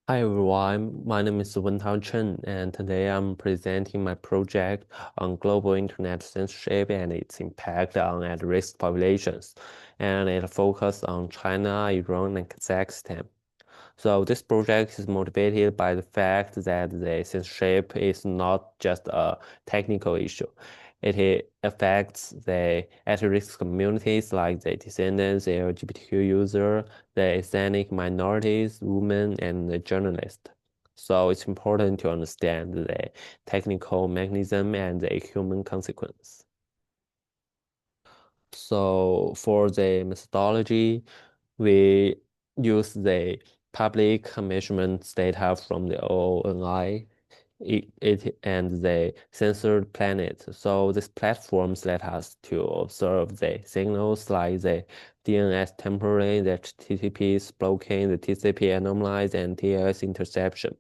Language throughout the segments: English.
Hi everyone, my name is Wentao Chen, and today I'm presenting my project on global internet censorship and its impact on at-risk populations. And it focuses on China, Iran, and Kazakhstan. So this project is motivated by the fact that the censorship is not just a technical issue. It affects the at-risk communities like the descendants, the LGBTQ user, the ethnic minorities, women, and the journalists. So it's important to understand the technical mechanism and the human consequence. So for the methodology, we use the public measurements data from the ONI and the censored planet. So these platforms let us to observe the signals like the DNS temporary, the HTTP blocking, the TCP anomalies, and TLS interception.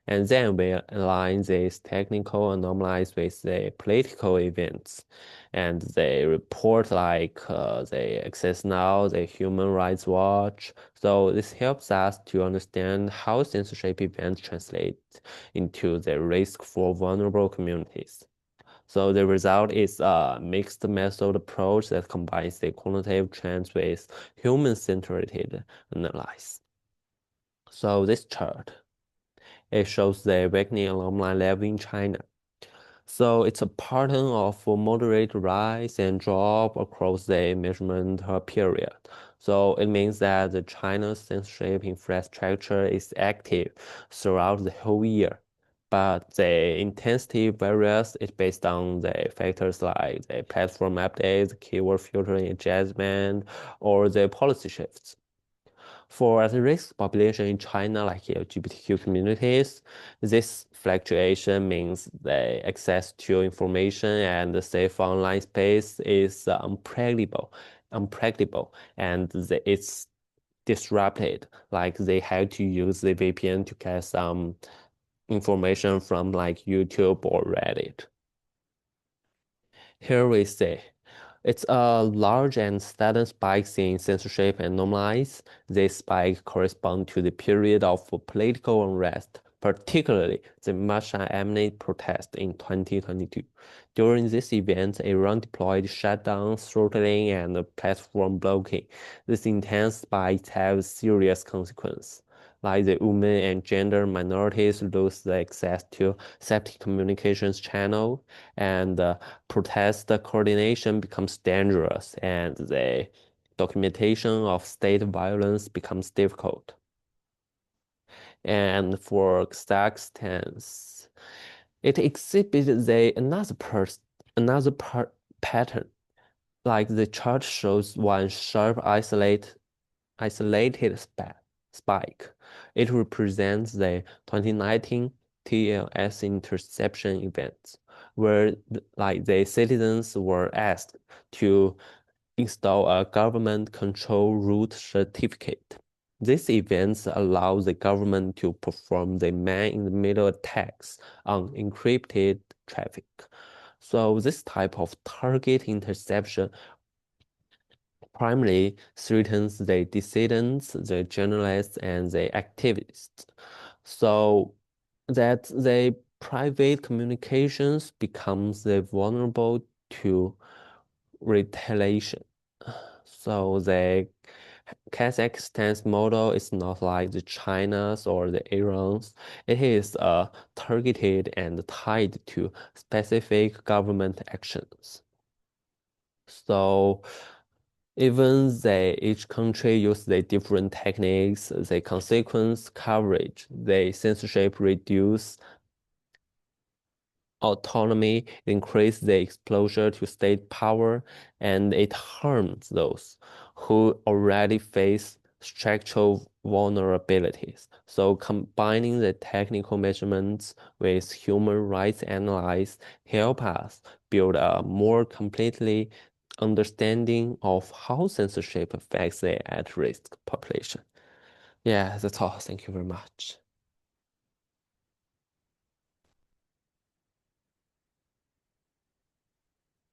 And then we align these technical anomalies with the political events. And they report like the Access Now, the Human Rights Watch. So this helps us to understand how censorship events translate into the risk for vulnerable communities. So the result is a mixed method approach that combines the quantitative trends with human-centered analysis. So this chart it shows the weakening alumni level in China. So it's a pattern of moderate rise and drop across the measurement period. So it means that the China's censorship infrastructure is active throughout the whole year. But the intensity varies. It's based on the factors like the platform updates, keyword filtering adjustment, or the policy shifts. For at-risk population in China, like LGBTQ communities, this fluctuation means the access to information and the safe online space is unpredictable, and it's disrupted. Like they have to use the VPN to get some information from like YouTube or Reddit. Here we see it's a large and sudden spikes in censorship and anomalies. This spike corresponds to the period of political unrest, particularly the Masha Amni protest in 2022. During this event, Iran deployed shutdowns, throttling, and platform blocking. These intense spikes have serious consequences like the women and gender minorities lose the access to safety communications channel, and protest coordination becomes dangerous, and the documentation of state violence becomes difficult. And for Kazakhstan, it exhibits another pattern. Like the chart shows one sharp isolated spike. It represents the 2019 TLS interception events, where like the citizens were asked to install a government control root certificate. These events allow the government to perform the man-in-the-middle attacks on encrypted traffic. So this type of target interception primarily threatens the dissidents, the journalists, and the activists. So that the private communications becomes vulnerable to retaliation. So the Kazakhstan's model is not like the China's or the Iran's. It is targeted and tied to specific government actions. So even they each country use the different techniques, the consequence coverage, the censorship reduce autonomy, increase the exposure to state power, and it harms those who already face structural vulnerabilities. So combining the technical measurements with human rights analysis help us build a more completely understanding of how censorship affects the at-risk population. Yeah, that's all. Thank you very much.